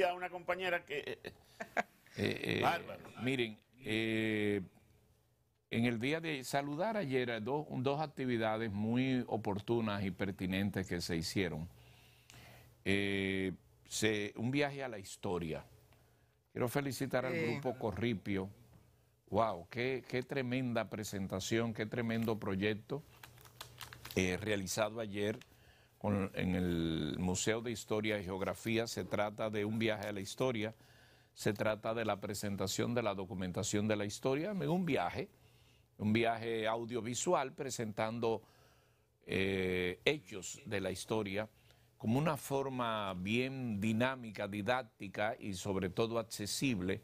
a una compañera que... Bárbaro. Miren, en el día de saludar ayer dos actividades muy oportunas y pertinentes que se hicieron. Un viaje a la historia. Quiero felicitar al grupo Corripio. Wow, qué tremenda presentación, qué tremendo proyecto realizado ayer en el Museo de Historia y Geografía. Se trata de un viaje a la historia, se trata de la presentación de la documentación de la historia, un viaje audiovisual presentando hechos de la historia como una forma bien dinámica, didáctica y sobre todo accesible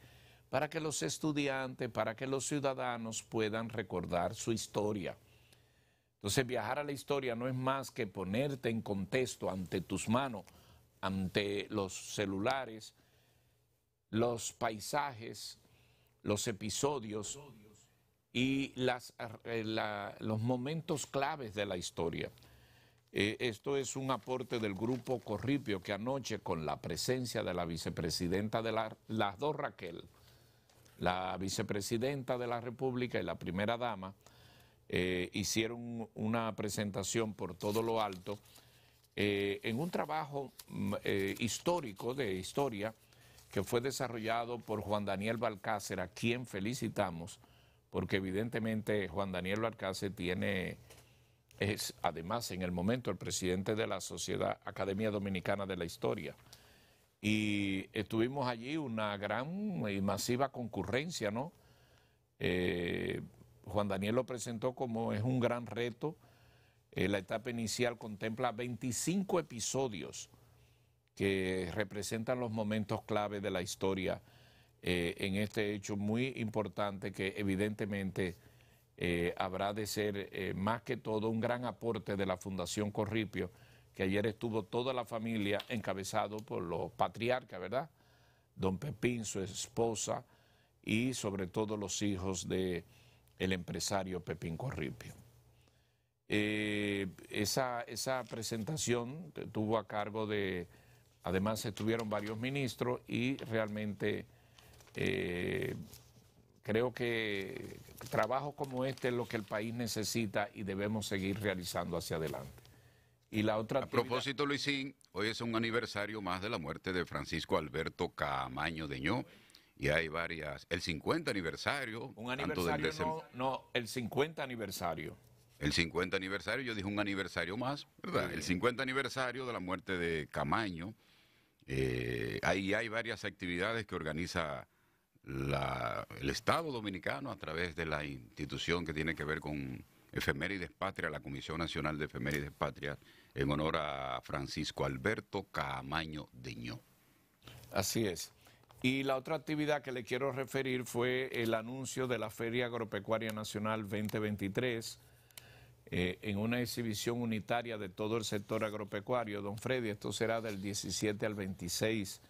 para que los estudiantes, para que los ciudadanos puedan recordar su historia. Entonces, viajar a la historia no es más que ponerte en contexto ante tus manos, ante los celulares, los paisajes, los episodios y los momentos claves de la historia. Esto es un aporte del grupo Corripio que anoche, con la presencia de la vicepresidenta de las dos Raquel, la vicepresidenta de la República y la primera dama, hicieron una presentación por todo lo alto en un trabajo histórico de historia que fue desarrollado por Juan Daniel Balcácer, a quien felicitamos, porque evidentemente Juan Daniel Balcácer es además en el momento el presidente de la Academia Dominicana de la Historia. Y estuvimos allí una gran y masiva concurrencia, ¿no? Juan Daniel lo presentó como es un gran reto. La etapa inicial contempla 25 episodios que representan los momentos clave de la historia en este hecho muy importante que evidentemente habrá de ser más que todo un gran aporte de la Fundación Corripio, que ayer estuvo toda la familia encabezado por los patriarcas, ¿verdad? Don Pepín, su esposa y sobre todo los hijos del empresario Pepín Corripio. Esa presentación tuvo a cargo de, además estuvieron varios ministros y realmente creo que trabajos como este es lo que el país necesita y debemos seguir realizando hacia adelante. Y la otra a propósito, Luisín, hoy es un aniversario más de la muerte de Francisco Alberto Caamaño Deñó, y hay varias, el 50 aniversario. Un aniversario, no, el 50 aniversario. El 50 aniversario, yo dije un aniversario más, ¿verdad? Sí. El 50 aniversario de la muerte de Caamaño. Ahí hay varias actividades que organiza el Estado Dominicano a través de la institución que tiene que ver con Efemérides Patria, la Comisión Nacional de Efemérides Patria, en honor a Francisco Alberto Caamaño Deñó. Así es. Y la otra actividad que le quiero referir fue el anuncio de la Feria Agropecuaria Nacional 2023, en una exhibición unitaria de todo el sector agropecuario. Don Freddy, esto será del 17 al 26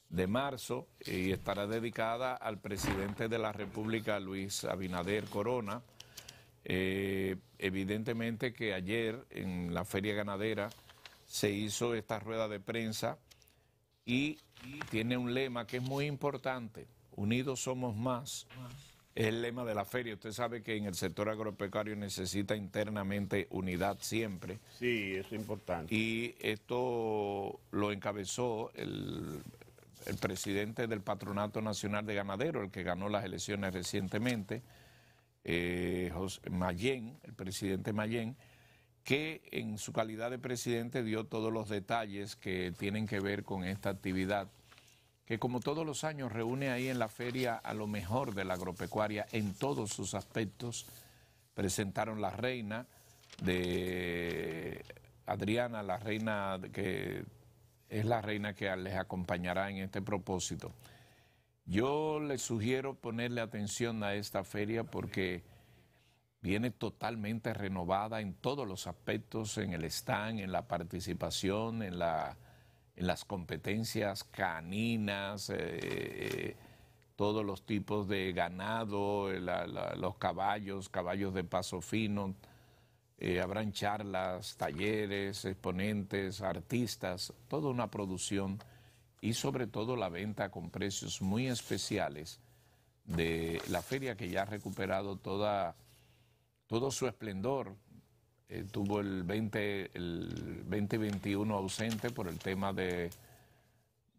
de marzo y estará dedicada al presidente de la República, Luis Abinader Corona. Evidentemente que ayer en la Feria Ganadera se hizo esta rueda de prensa y tiene un lema que es muy importante: unidos somos más. Es el lema de la feria. Usted sabe que en el sector agropecuario necesita internamente unidad siempre. Sí, eso es importante. Y esto lo encabezó el presidente del Patronato Nacional de Ganaderos, el que ganó las elecciones recientemente, Mayén, el presidente Mayén, que en su calidad de presidente dio todos los detalles que tienen que ver con esta actividad, que como todos los años reúne ahí en la feria a lo mejor de la agropecuaria en todos sus aspectos. Presentaron la reina de Adriana, la reina que es la reina que les acompañará en este propósito. Yo les sugiero ponerle atención a esta feria porque viene totalmente renovada en todos los aspectos, en el stand, en la participación, en las competencias caninas, todos los tipos de ganado, los caballos de paso fino. Habrán charlas, talleres, exponentes, artistas, toda una producción y sobre todo la venta con precios muy especiales de la feria, que ya ha recuperado todo su esplendor. Tuvo el 2021 ausente por el tema de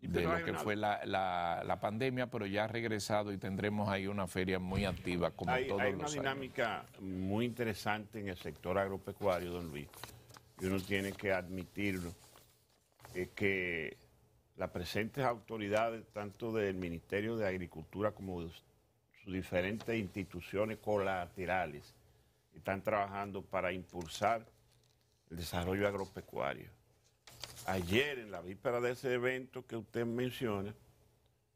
lo que fue la pandemia, pero ya ha regresado y tendremos ahí una feria muy activa como todos los años. Hay una dinámica muy interesante en el sector agropecuario, don Luis, y uno tiene que admitirlo, que las presentes autoridades, tanto del Ministerio de Agricultura como de sus diferentes instituciones colaterales, están trabajando para impulsar el desarrollo agropecuario. Ayer, en la víspera de ese evento que usted menciona,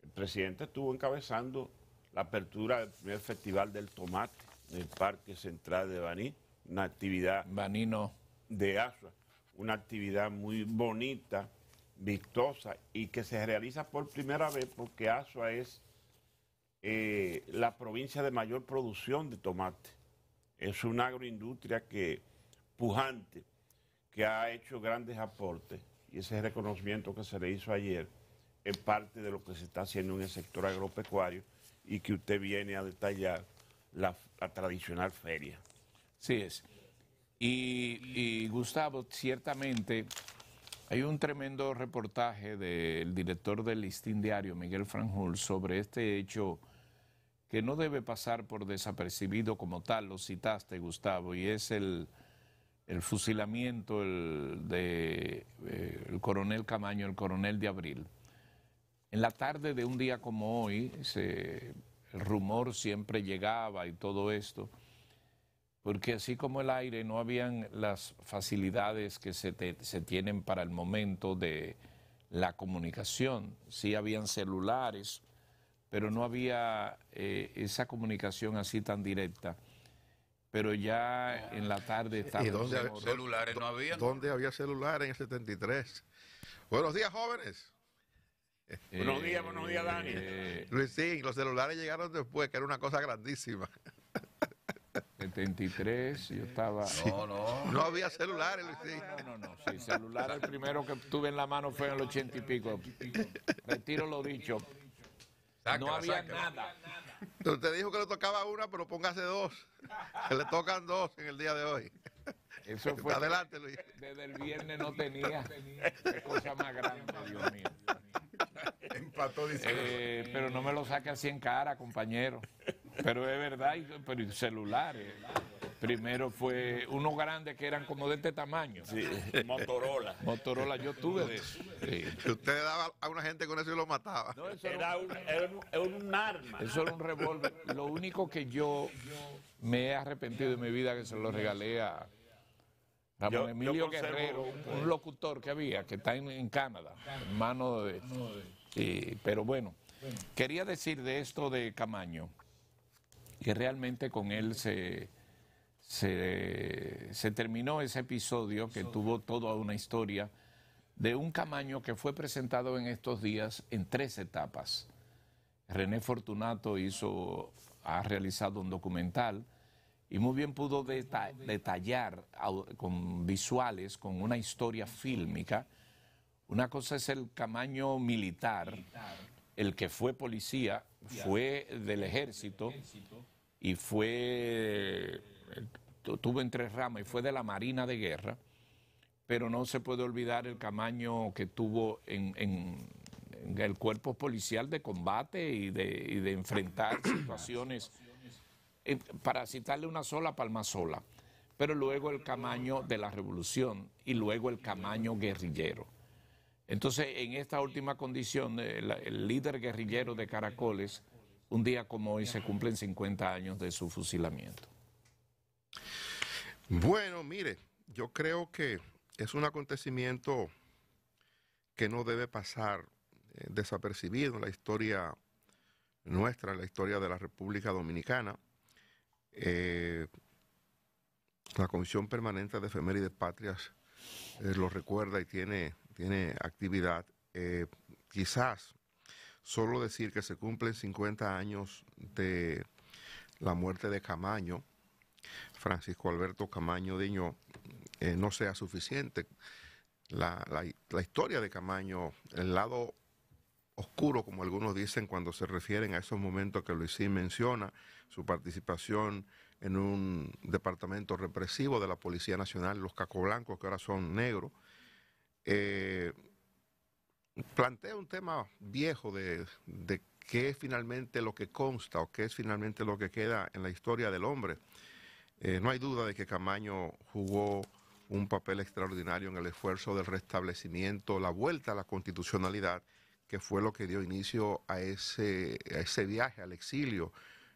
el presidente estuvo encabezando la apertura del primer Festival del Tomate en el Parque Central de Baní, una actividad de ASUA, una actividad muy bonita, vistosa, y que se realiza por primera vez porque ASUA es la provincia de mayor producción de tomate. Es una agroindustria pujante, que ha hecho grandes aportes, y ese reconocimiento que se le hizo ayer es parte de lo que se está haciendo en el sector agropecuario y que usted viene a detallar la tradicional feria. Sí es. Y Gustavo, ciertamente hay un tremendo reportaje del director del Listín Diario, Miguel Franjul, sobre este hecho que no debe pasar por desapercibido como tal, lo citaste, Gustavo, y es el fusilamiento del coronel Camaño, el coronel de Abril. En la tarde de un día como hoy, el rumor siempre llegaba y todo esto, porque así como el aire no habían las facilidades que se tienen para el momento de la comunicación. Sí habían celulares, pero no había esa comunicación así tan directa. Pero ya en la tarde estaba... ¿Y dónde celulares no había? ¿Dónde había celular en el 73? Buenos días, jóvenes. Buenos días, Dani. Luis, sí, los celulares llegaron después, que era una cosa grandísima. 73, yo estaba... No había celulares, Luis. No, sí, celular el primero que tuve en la mano fue en el 80 y pico. Retiro lo dicho. No había nada. Usted dijo que le tocaba una, pero póngase dos. Que le tocan dos en el día de hoy. Eso fue... Adelante, Luis. Desde el viernes no tenía. Qué cosa más grande, Dios mío. Empató, dice. Pero no me lo saque así en cara, compañero. Pero es verdad, pero celulares. Primero fue unos grandes que eran como de este tamaño. Sí, Motorola. Motorola, yo tuve de eso. Sí. Usted daba a una gente con eso y lo mataba. No, eso Era un arma. Eso era un revólver. Lo único que yo me he arrepentido de mi vida, que se lo regalé a Ramón Emilio Guerrero, un locutor que había, que está en Canadá, hermano de... Sí, pero bueno, quería decir de esto de Camaño, que realmente con él se terminó ese episodio que tuvo toda una historia de un Camaño que fue presentado en estos días en 3 etapas. René Fortunato ha realizado un documental y muy bien pudo detallar con visuales, con una historia fílmica. Una cosa es el Camaño militar, el que fue policía, fue del ejército y tuvo en 3 ramas y fue de la Marina de Guerra, pero no se puede olvidar el Camaño que tuvo en el cuerpo policial de combate y de enfrentar situaciones, para citarle una sola, Palmasola, pero luego el Camaño de la Revolución y luego el Camaño guerrillero. Entonces, en esta última condición, el líder guerrillero de Caracoles, un día como hoy se cumplen 50 años de su fusilamiento. Bueno, mire, yo creo que es un acontecimiento que no debe pasar desapercibido en la historia nuestra, en la historia de la República Dominicana. La Comisión Permanente de Efemérides Patrias lo recuerda y tiene actividad. Quizás solo decir que se cumplen 50 años de la muerte de Camaño, Francisco Alberto Camaño Deñó, no sea suficiente. La historia de Camaño, el lado oscuro, como algunos dicen cuando se refieren a esos momentos que Luisín menciona, su participación en un departamento represivo de la Policía Nacional, los cacoblancos, que ahora son negros. Plantea un tema viejo de qué es finalmente lo que consta o qué es finalmente lo que queda en la historia del hombre. No hay duda de que Camaño jugó un papel extraordinario en el esfuerzo del restablecimiento, la vuelta a la constitucionalidad, que fue lo que dio inicio a ese viaje al exilio.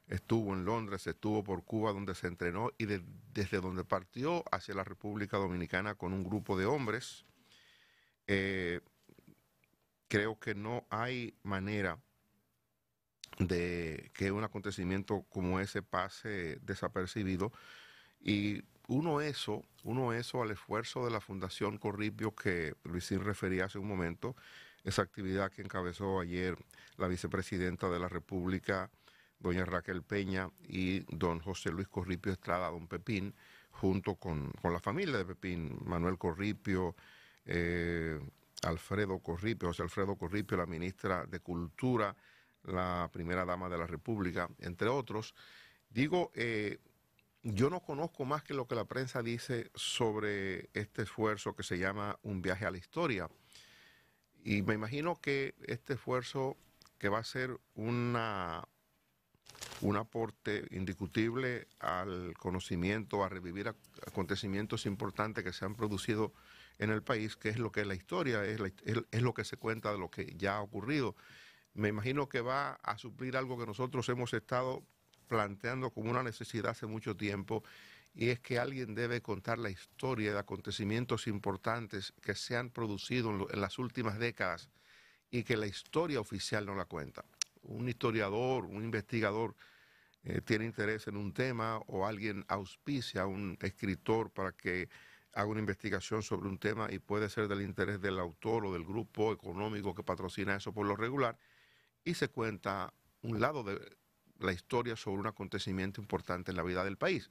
Estuvo en Londres, estuvo por Cuba donde se entrenó y desde donde partió hacia la República Dominicana con un grupo de hombres. Creo que no hay manera de que un acontecimiento como ese pase desapercibido, y uno eso al esfuerzo de la Fundación Corripio que Luisín refería hace un momento, esa actividad que encabezó ayer la vicepresidenta de la República, doña Raquel Peña, y don José Luis Corripio Estrada, don Pepín, junto con la familia de Pepín, Manuel Corripio, Alfredo Corripio, José Alfredo Corripio, la ministra de Cultura, la primera dama de la República, entre otros. Digo, yo no conozco más que lo que la prensa dice sobre este esfuerzo que se llama un viaje a la historia. Y me imagino que este esfuerzo, que va a ser un aporte indiscutible al conocimiento, a revivir acontecimientos importantes que se han producido en el país, que es lo que es la historia, es lo que se cuenta de lo que ya ha ocurrido. Me imagino que va a suplir algo que nosotros hemos estado planteando como una necesidad hace mucho tiempo, y es que alguien debe contar la historia de acontecimientos importantes que se han producido en las últimas décadas y que la historia oficial no la cuenta. Un historiador, un investigador tiene interés en un tema, o alguien auspicia a un escritor para que haga una investigación sobre un tema, y puede ser del interés del autor o del grupo económico que patrocina eso por lo regular, y se cuenta un lado de la historia sobre un acontecimiento importante en la vida del país.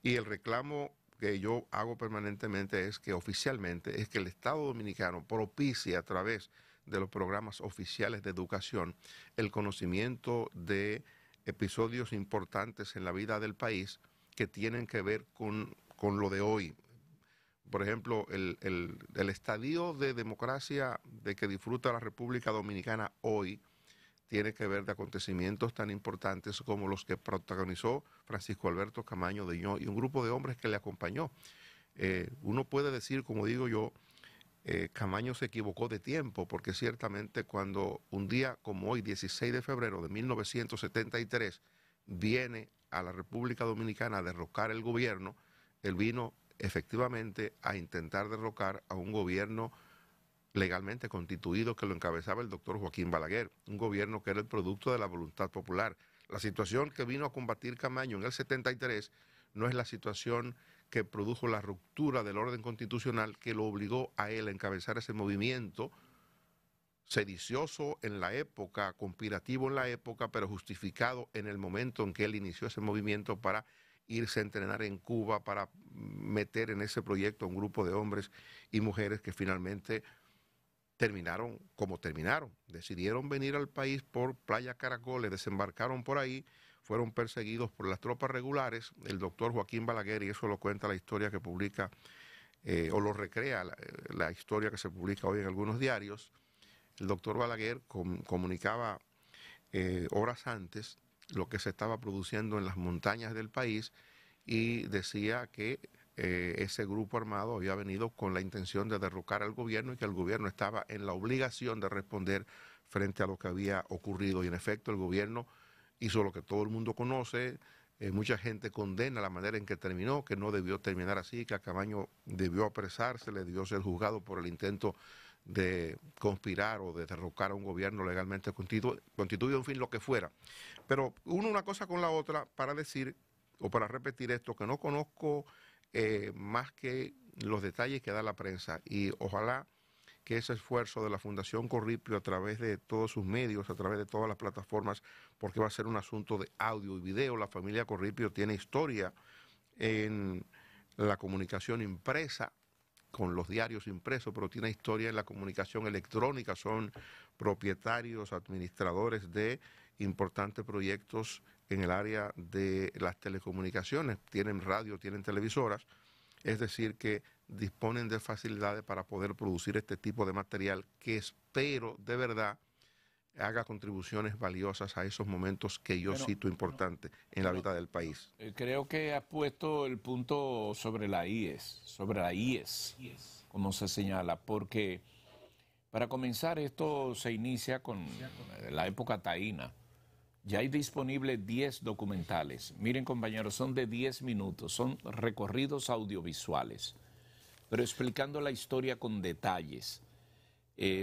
Y el reclamo que yo hago permanentemente es que oficialmente, es que el Estado Dominicano propicie a través de los programas oficiales de educación el conocimiento de episodios importantes en la vida del país que tienen que ver con lo de hoy. Por ejemplo, el estadio de democracia de que disfruta la República Dominicana hoy tiene que ver de acontecimientos tan importantes como los que protagonizó Francisco Alberto Camaño de Ño y un grupo de hombres que le acompañó. Uno puede decir, como digo yo, Camaño se equivocó de tiempo, porque ciertamente cuando un día como hoy, 16 de febrero de 1973, viene a la República Dominicana a derrocar el gobierno, él vino efectivamente a intentar derrocar a un gobierno legalmente constituido que lo encabezaba el doctor Joaquín Balaguer, un gobierno que era el producto de la voluntad popular. La situación que vino a combatir Camaño en el 73 no es la situación que produjo la ruptura del orden constitucional que lo obligó a él a encabezar ese movimiento sedicioso en la época, conspirativo en la época, pero justificado en el momento en que él inició ese movimiento para irse a entrenar en Cuba, para meter en ese proyecto a un grupo de hombres y mujeres que finalmente terminaron como terminaron. Decidieron venir al país por Playa Caracoles, desembarcaron por ahí, fueron perseguidos por las tropas regulares. El doctor Joaquín Balaguer, y eso lo cuenta la historia que publica, o lo recrea la historia que se publica hoy en algunos diarios, el doctor Balaguer comunicaba horas antes lo que se estaba produciendo en las montañas del país, y decía que ese grupo armado había venido con la intención de derrocar al gobierno y que el gobierno estaba en la obligación de responder frente a lo que había ocurrido. Y en efecto el gobierno hizo lo que todo el mundo conoce. Mucha gente condena la manera en que terminó, que no debió terminar así, que a Camaño debió apresarse, le debió ser juzgado por el intento de conspirar o de derrocar a un gobierno legalmente constituido, en fin, lo que fuera. Pero una cosa con la otra para decir, o para repetir esto, que no conozco más que los detalles que da la prensa, y ojalá que ese esfuerzo de la Fundación Corripio a través de todos sus medios, a través de todas las plataformas, porque va a ser un asunto de audio y video. La familia Corripio tiene historia en la comunicación impresa, con los diarios impresos, pero tiene historia en la comunicación electrónica, son propietarios, administradores de importantes proyectos en el área de las telecomunicaciones, tienen radio, tienen televisoras, es decir que disponen de facilidades para poder producir este tipo de material que espero de verdad haga contribuciones valiosas a esos momentos que yo cito importantes en la vida del país. Creo que has puesto el punto sobre la IES, como se señala, porque para comenzar esto se inicia con la época taína. Ya hay disponibles 10 documentales. Miren, compañeros, son de 10 minutos, son recorridos audiovisuales, pero explicando la historia con detalles.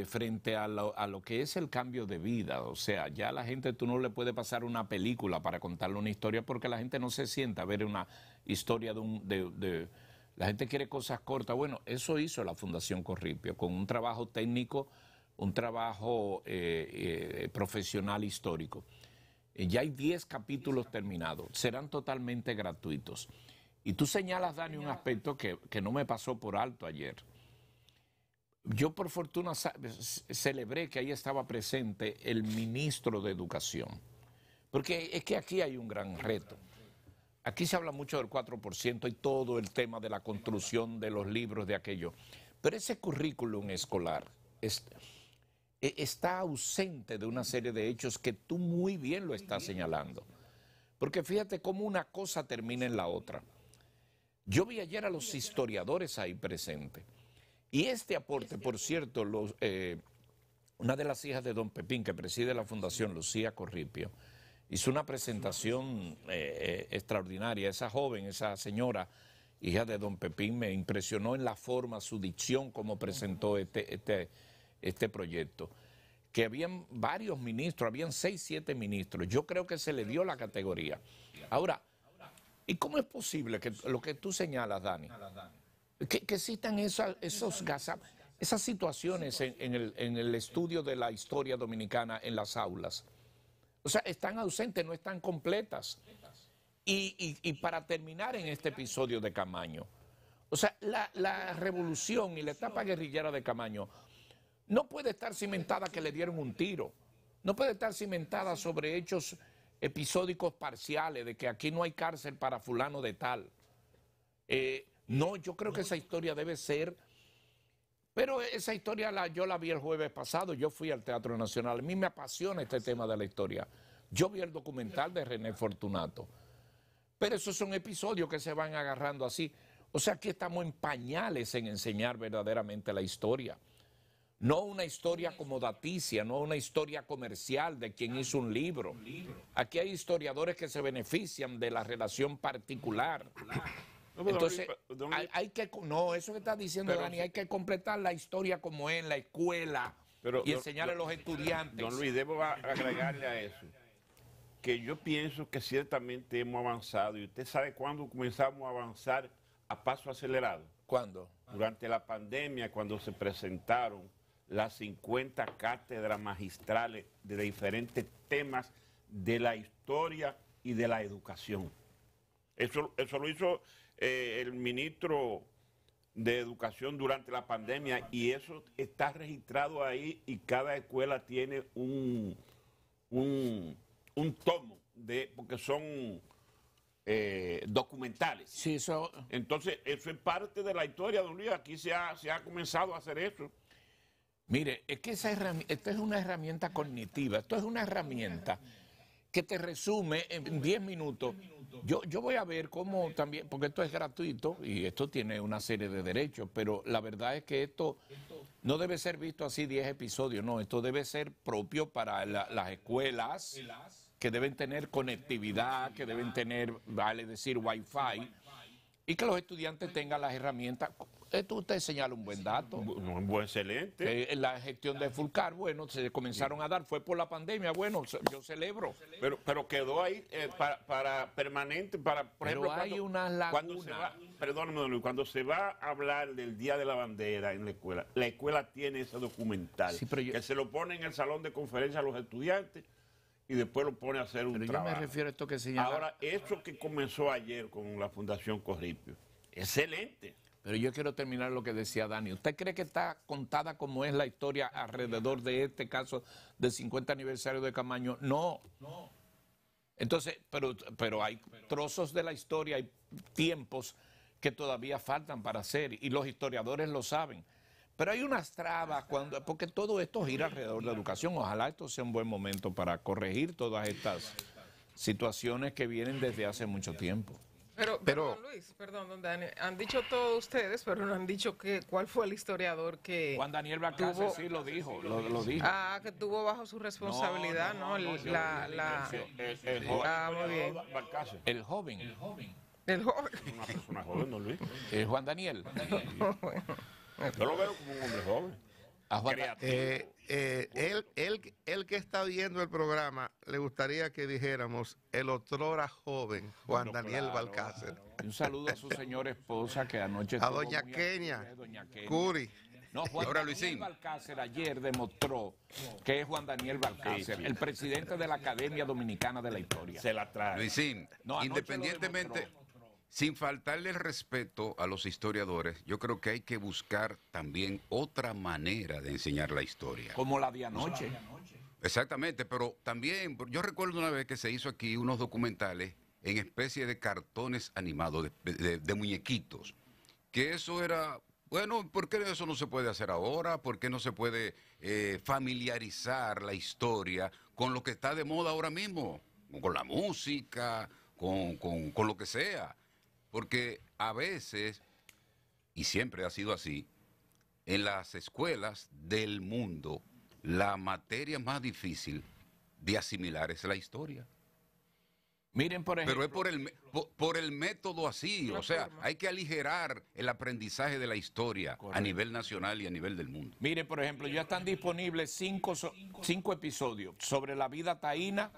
Frente a lo que es el cambio de vida. O sea, ya la gente, tú no le puedes pasar una película para contarle una historia porque la gente no se sienta a ver una historia la gente quiere cosas cortas. Bueno, eso hizo la Fundación Corripio con un trabajo técnico, un trabajo profesional histórico. Ya hay 10 capítulos terminados, serán totalmente gratuitos. Y tú señalas, Dani, un aspecto que no me pasó por alto ayer. Yo por fortuna celebré que ahí estaba presente el ministro de Educación, porque es que aquí hay un gran reto. Aquí se habla mucho del 4% y todo el tema de la construcción de los libros de aquello, pero ese currículum escolar está ausente de una serie de hechos que tú muy bien lo estás señalando, porque fíjate cómo una cosa termina en la otra. Yo vi ayer a los historiadores ahí presentes. Y este aporte, por cierto, una de las hijas de don Pepín, que preside la Fundación, Lucía Corripio, hizo una presentación extraordinaria. Esa joven, esa señora, hija de don Pepín, me impresionó en la forma, su dicción, cómo presentó este proyecto. Que habían varios ministros, habían 6, 7 ministros. Yo creo que se le dio la categoría. Ahora, ¿y cómo es posible que lo que tú señalas, Dani? Que existan esas situaciones en el estudio de la historia dominicana en las aulas. O sea, están ausentes, no están completas. Y para terminar en este episodio de Camaño, o sea, la revolución y la etapa guerrillera de Camaño no puede estar cimentada que le dieron un tiro, no puede estar cimentada sobre hechos episódicos parciales de que aquí no hay cárcel para fulano de tal. No, yo creo que esa historia debe ser, pero esa historia yo la vi el jueves pasado, yo fui al Teatro Nacional, a mí me apasiona este tema de la historia. Yo vi el documental de René Fortunato, pero esos son episodios que se van agarrando así. O sea, aquí estamos en pañales en enseñar verdaderamente la historia. No una historia como daticia, no una historia comercial de quien hizo un libro. Aquí hay historiadores que se benefician de la relación particular. Entonces, eso que está diciendo Dani, hay que completar la historia como es en la escuela y enseñarle a los estudiantes. Don Luis, debo agregarle a eso, que yo pienso que ciertamente hemos avanzado, y usted sabe cuándo comenzamos a avanzar a paso acelerado. ¿Cuándo? Durante la pandemia, cuando se presentaron las 50 cátedras magistrales de diferentes temas de la historia y de la educación. Eso lo hizo el ministro de Educación durante la pandemia, y eso está registrado ahí, y cada escuela tiene un tomo, porque son documentales. Sí, eso. Entonces, eso es parte de la historia, don Luis. Aquí se ha comenzado a hacer eso. Mire, es que esta es una herramienta cognitiva, esto es una herramienta que te resume en 10 minutos. Yo voy a ver cómo también, porque esto es gratuito y esto tiene una serie de derechos, pero la verdad es que esto no debe ser visto así 10 episodios, no, esto debe ser propio para las escuelas que deben tener conectividad, que deben tener, vale decir, Wi-Fi, y que los estudiantes tengan las herramientas. Esto usted señala un buen dato. Un buen excelente. La gestión de Fulcar, bueno, se comenzaron a dar, fue por la pandemia, bueno, yo celebro. Pero quedó ahí para permanente, por ejemplo, hay unas lagunas. Perdóname, cuando se va a hablar del Día de la Bandera en la escuela tiene ese documental, sí, que se lo pone en el salón de conferencia a los estudiantes y después lo pone a hacer un trabajo. Yo me refiero a esto que se llama... Ahora, eso que comenzó ayer con la Fundación Corripio, excelente. Pero yo quiero terminar lo que decía Dani. ¿Usted cree que está contada como es la historia alrededor de este caso del 50 aniversario de Camaño? No. Entonces, pero hay trozos de la historia, hay tiempos que todavía faltan para hacer y los historiadores lo saben. Pero hay unas trabas, porque todo esto gira alrededor de la educación. Ojalá esto sea un buen momento para corregir todas estas situaciones que vienen desde hace mucho tiempo. Pero don Luis, perdón, don Dani, han dicho todos ustedes, pero no han dicho cuál fue el historiador que Juan Daniel Balcácer sí lo dijo, lo dijo. Ah, que tuvo bajo su responsabilidad, ¿no? Muy bien. El joven. El joven. Una persona joven, don Luis. Juan Daniel. Yo lo veo como un hombre joven. A Juan Él que está viendo el programa, le gustaría que dijéramos el otrora joven Juan Daniel Balcácer. Un saludo a su señora esposa que anoche A doña Kenia, Curi. No, Juan Ahora, Daniel Luisín. Balcácer ayer demostró que es Juan Daniel Balcácer, el presidente de la Academia Dominicana de la Historia. Se la trae. Luisín, No, anoche independientemente, sin faltarle el respeto a los historiadores, yo creo que hay que buscar también otra manera de enseñar la historia. Como la de anoche. Exactamente, pero también, yo recuerdo una vez que se hizo aquí unos documentales en especie de cartones animados, de muñequitos, que eso era, bueno, ¿por qué eso no se puede hacer ahora? ¿Por qué no se puede familiarizar la historia con lo que está de moda ahora mismo? Con la música, con lo que sea. Porque a veces, y siempre ha sido así, en las escuelas del mundo, la materia más difícil de asimilar es la historia. Miren, por ejemplo. Pero es por el método así, o sea, hay que aligerar el aprendizaje de la historia a nivel nacional y a nivel del mundo. Miren, por ejemplo, ya están disponibles cinco episodios sobre la vida taína,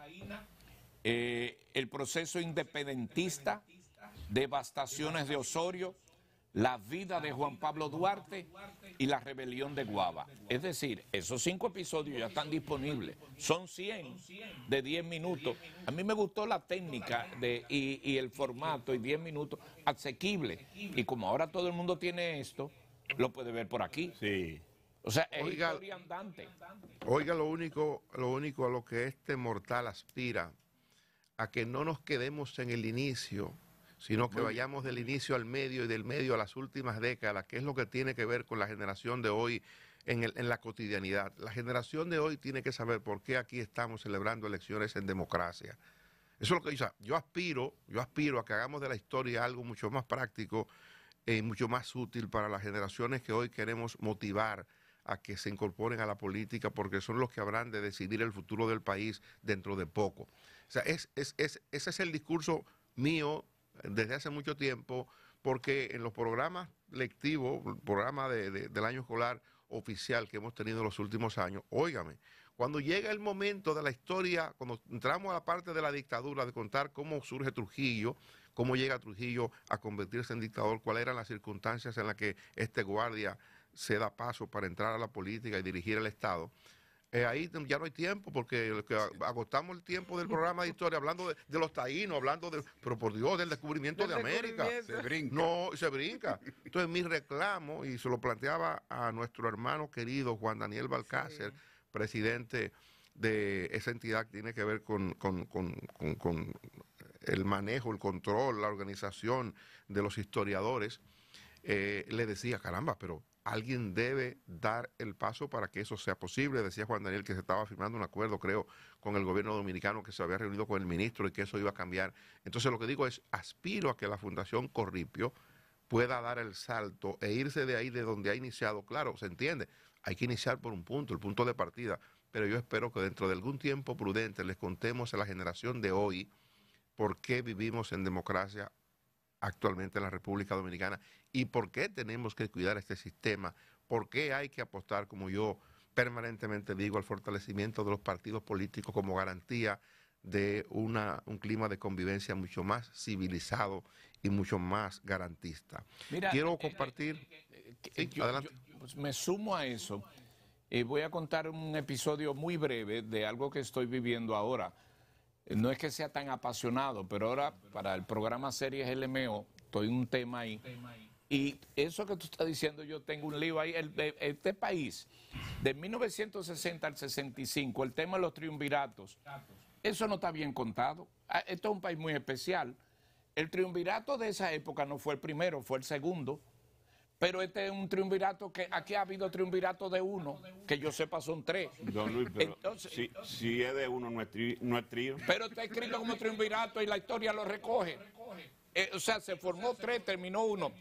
el proceso independentista, devastaciones de Osorio, la vida de Juan Pablo Duarte y la rebelión de Guava. Es decir, esos 5 episodios ya están disponibles. Son 100 de 10 minutos. A mí me gustó la técnica y el formato y 10 minutos asequible. Y como ahora todo el mundo tiene esto, lo puede ver por aquí. Sí. O sea, es Oiga, historia andante. Oiga, lo único a lo que este mortal aspira, a que no nos quedemos en el inicio, sino que vayamos del inicio al medio y del medio a las últimas décadas, que es lo que tiene que ver con la generación de hoy en la cotidianidad. La generación de hoy tiene que saber por qué aquí estamos celebrando elecciones en democracia. Eso es lo que yo aspiro a que hagamos de la historia algo mucho más práctico y mucho más útil para las generaciones que hoy queremos motivar a que se incorporen a la política, porque son los que habrán de decidir el futuro del país dentro de poco. O sea, ese es el discurso mío desde hace mucho tiempo, porque en los programas lectivos, el programa del año escolar oficial que hemos tenido en los últimos años, óigame, cuando llega el momento de la historia, cuando entramos a la parte de la dictadura, de contar cómo surge Trujillo, cómo llega Trujillo a convertirse en dictador, cuáles eran las circunstancias en las que este guardia se da paso para entrar a la política y dirigir el Estado, ahí ya no hay tiempo, porque agotamos el tiempo del programa de historia hablando de los taínos, pero por Dios, del descubrimiento de América. Se brinca. No, se brinca. Entonces mi reclamo, y se lo planteaba a nuestro hermano querido Juan Daniel Balcácer, presidente de esa entidad que tiene que ver con el manejo, el control, la organización de los historiadores, le decía, caramba, pero alguien debe dar el paso para que eso sea posible. Decía Juan Daniel que se estaba firmando un acuerdo, creo, con el gobierno dominicano, que se había reunido con el ministro y que eso iba a cambiar. Entonces lo que digo es, aspiro a que la Fundación Corripio pueda dar el salto e irse de ahí, de donde ha iniciado. Claro, se entiende, hay que iniciar por un punto, el punto de partida, pero yo espero que dentro de algún tiempo prudente les contemos a la generación de hoy por qué vivimos en democracia actualmente en la República Dominicana y por qué tenemos que cuidar este sistema, por qué hay que apostar, como yo permanentemente digo, al fortalecimiento de los partidos políticos como garantía de un clima de convivencia mucho más civilizado y mucho más garantista. Mira, quiero compartir... Sí, adelante. Pues me sumo a eso y voy a contar un episodio muy breve de algo que estoy viviendo ahora. No es que sea tan apasionado, pero ahora para el programa Series LMO, estoy en un tema ahí Y eso que tú estás diciendo, yo tengo un lío ahí. Este país, de 1960 al 65, el tema de los triunviratos, eso no está bien contado. Esto es un país muy especial. El triunvirato de esa época no fue el primero, fue el segundo. Pero este es un triunvirato que aquí ha habido triunvirato de uno, que yo sepa son 3. Don Luis, pero Entonces, si es de uno, no es trío. pero está escrito como triunvirato y la historia lo recoge. O sea, se formó 3, terminó 1.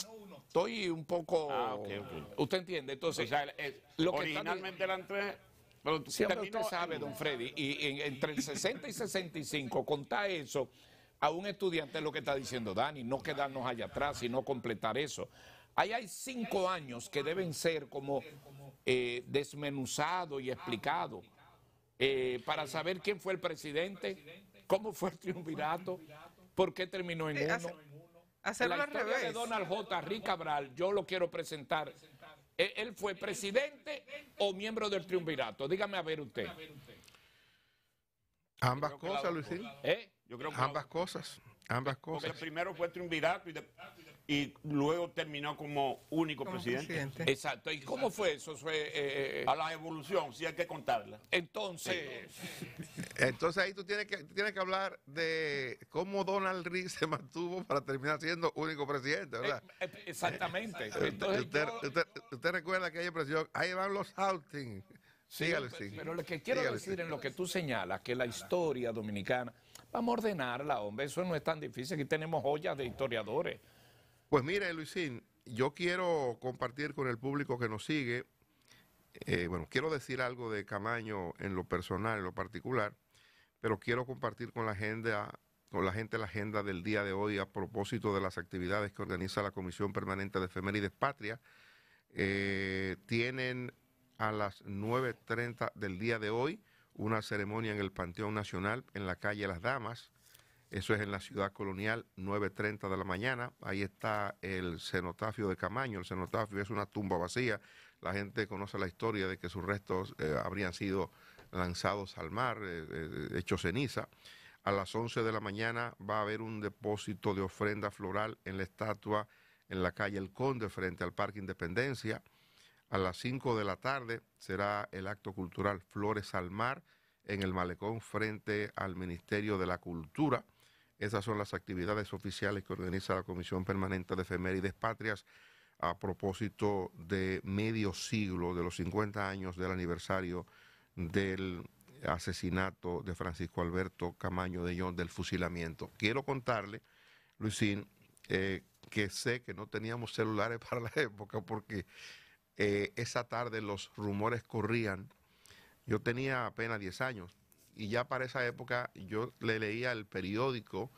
Estoy un poco... Ok. ¿Usted entiende? Entonces, O sea, lo que originalmente eran 3, pero siempre usted terminó sabe, en don uno. Freddy, y entre el 60 y 65, contar eso a un estudiante es lo que está diciendo Dani, no quedarnos allá atrás, sino completar eso. Ahí hay 5 años que deben ser como desmenuzados y explicados para saber quién fue el presidente, cómo fue el triunvirato, por qué terminó en uno. Hacerlo La al historia de revés. Donald J. Rick Cabral, yo lo quiero presentar. ¿Él fue presidente o miembro del triunvirato? Dígame a ver usted. Ambas cosas, Luisín. Yo creo que Ambas cosas. Ambas porque cosas. primero fue triunvirato y luego terminó como único Como presidente. presidente. Exacto. ¿Y cómo fue eso? A la evolución, sí hay que contarla. Entonces, Entonces ahí tú tienes que hablar de cómo Donald Reagan se mantuvo para terminar siendo único presidente, ¿verdad? exactamente. Entonces, Usted recuerda aquella expresión, ahí van los outings. Sígale, sí. pero lo que quiero Sígale, decir sí. en lo que tú señalas, que la historia dominicana, vamos a ordenarla, hombre, eso no es tan difícil, aquí tenemos joyas de historiadores. Pues mire, Luisín, yo quiero compartir con el público que nos sigue, quiero decir algo de Camaño en lo personal, en lo particular, pero quiero compartir con la gente la agenda del día de hoy a propósito de las actividades que organiza la Comisión Permanente de Efemérides Patria. Tienen a las 9:30 del día de hoy una ceremonia en el Panteón Nacional en la calle Las Damas. Eso es en la ciudad colonial, 9:30 de la mañana. Ahí está el cenotafio de Camaño. El cenotafio es una tumba vacía. La gente conoce la historia de que sus restos habrían sido lanzados al mar, hechos ceniza. A las 11 de la mañana va a haber un depósito de ofrenda floral en la estatua en la calle El Conde, frente al Parque Independencia. A las 5 de la tarde será el acto cultural Flores al Mar en el Malecón frente al Ministerio de la Cultura. Esas son las actividades oficiales que organiza la Comisión Permanente de Efemérides Patrias a propósito de medio siglo, de los 50 años del aniversario del asesinato de Francisco Alberto Camaño de John, del fusilamiento. Quiero contarle, Luisín, que sé que no teníamos celulares para la época porque esa tarde los rumores corrían. Yo tenía apenas 10 años y ya para esa época yo le leía el periódico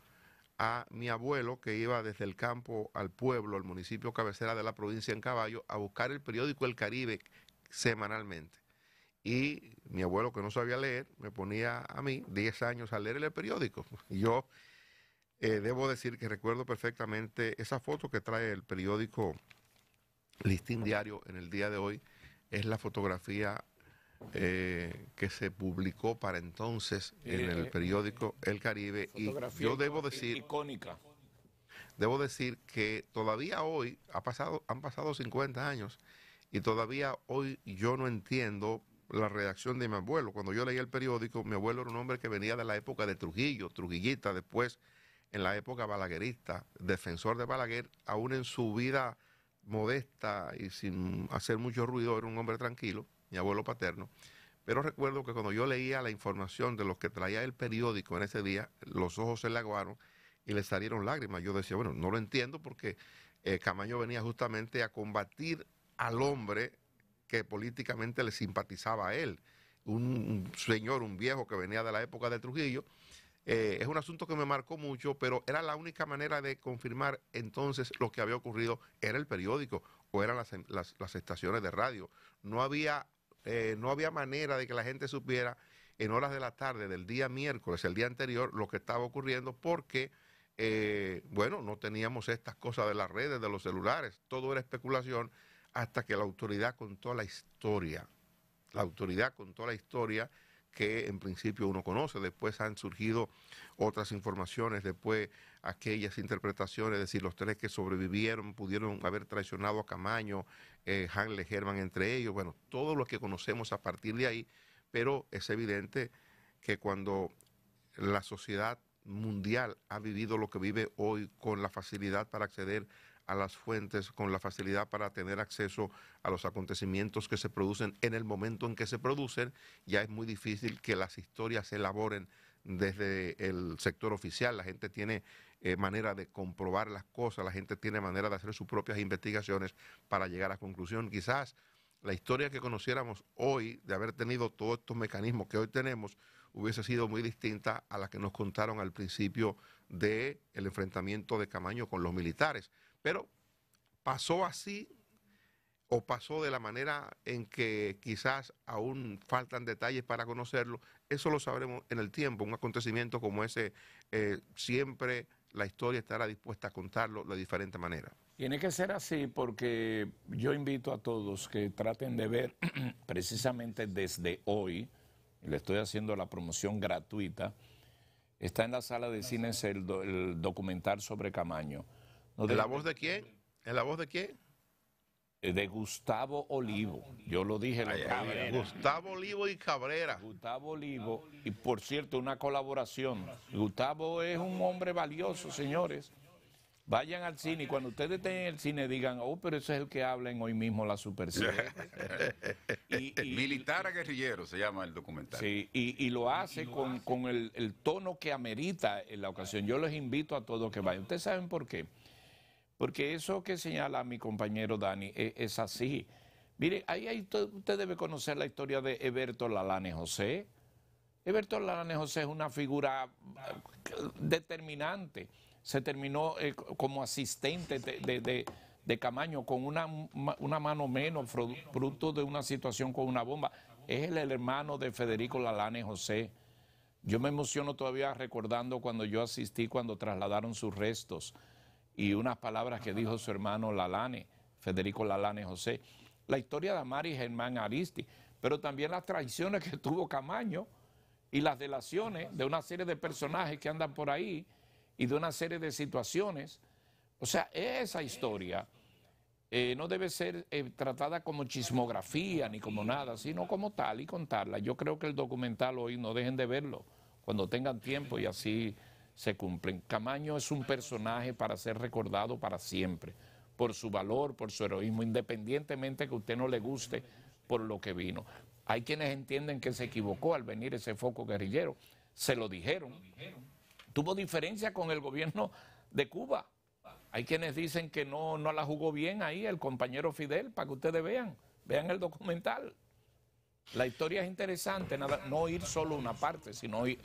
a mi abuelo que iba desde el campo al pueblo, al municipio cabecera de la provincia en caballo, a buscar el periódico El Caribe semanalmente. Y mi abuelo, que no sabía leer, me ponía a mí 10 años a leer el periódico. Y yo debo decir que recuerdo perfectamente esa foto que trae el periódico Listín Diario en el día de hoy. Es la fotografía que se publicó para entonces en el periódico El Caribe. Y yo debo decir... icónica. Debo decir que todavía hoy han pasado 50 años y todavía hoy yo no entiendo la redacción de mi abuelo. Cuando yo leía el periódico, mi abuelo era un hombre que venía de la época de Trujillo, Trujillita, después en la época balaguerista, defensor de Balaguer, aún en su vida modesta y sin hacer mucho ruido, era un hombre tranquilo, mi abuelo paterno. Pero recuerdo que cuando yo leía la información de los que traía el periódico en ese día, los ojos se le aguaron y le salieron lágrimas. Yo decía, bueno, no lo entiendo porque Camaño venía justamente a combatir al hombre que políticamente le simpatizaba a él. Un señor, un viejo que venía de la época de Trujillo. Es un asunto que me marcó mucho, pero era la única manera de confirmar entonces lo que había ocurrido. Era el periódico o eran las estaciones de radio. No había manera de que la gente supiera en horas de la tarde del día miércoles, el día anterior, lo que estaba ocurriendo porque, no teníamos estas cosas de las redes, de los celulares. Todo era especulación hasta que la autoridad contó la historia. La autoridad contó la historia que en principio uno conoce. Después han surgido otras informaciones, después aquellas interpretaciones, es decir, los 3 que sobrevivieron pudieron haber traicionado a Camaño, Hanley, Herman entre ellos, bueno, todo lo que conocemos a partir de ahí, pero es evidente que cuando la sociedad mundial ha vivido lo que vive hoy, con la facilidad para acceder a las fuentes, con la facilidad para tener acceso a los acontecimientos que se producen en el momento en que se producen, ya es muy difícil que las historias se elaboren desde el sector oficial. La gente tiene manera de comprobar las cosas, la gente tiene manera de hacer sus propias investigaciones para llegar a conclusión. Quizás la historia que conociéramos hoy, de haber tenido todos estos mecanismos que hoy tenemos, hubiese sido muy distinta a la que nos contaron al principio del enfrentamiento de Camaño con los militares. Pero pasó así, o pasó de la manera en que quizás aún faltan detalles para conocerlo, eso lo sabremos en el tiempo. Un acontecimiento como ese, siempre la historia estará dispuesta a contarlo de diferente manera. Tiene que ser así, porque yo invito a todos que traten de ver precisamente desde hoy, y le estoy haciendo la promoción gratuita, está en la sala de cines el documental sobre Camaño. ¿En la voz de quién? ¿En la voz de quién? De Gustavo Olivo. Yo lo dije el otro día. Gustavo Olivo y Cabrera. Gustavo Olivo, y por cierto, una colaboración. Gustavo es un hombre valioso, señores. Vayan al cine y cuando ustedes estén en el cine digan, oh, pero ese es el que habla en Hoy Mismo la Super 7. Militar a guerrillero se llama el documental. Sí, y lo hace con el tono que amerita en la ocasión. Yo les invito a todos que vayan. ¿Ustedes saben por qué? Porque eso que señala mi compañero Dani es así. Mire, usted debe conocer la historia de Heberto Lalane José. Heberto Lalane José es una figura determinante. Se terminó como asistente de Camaño con una mano menos, producto de una situación con una bomba. Es el hermano de Federico Lalane José. Yo me emociono todavía recordando cuando yo asistí, cuando trasladaron sus restos, y unas palabras que dijo su hermano Lalane, Federico Lalane José. La historia de Amari Germán Aristi, pero también las traiciones que tuvo Camaño y las delaciones de una serie de personajes que andan por ahí y de una serie de situaciones. O sea, esa historia no debe ser tratada como chismografía ni como nada, sino como tal y contarla. Yo creo que el documental hoy no dejen de verlo cuando tengan tiempo y así se cumplen. Camaño es un personaje para ser recordado para siempre, por su valor, por su heroísmo, independientemente que a usted no le guste por lo que vino. Hay quienes entienden que se equivocó al venir ese foco guerrillero, se lo dijeron. Tuvo diferencia con el gobierno de Cuba. Hay quienes dicen que no la jugó bien ahí el compañero Fidel, para que ustedes vean el documental. La historia es interesante, no ir solo una parte, sino ir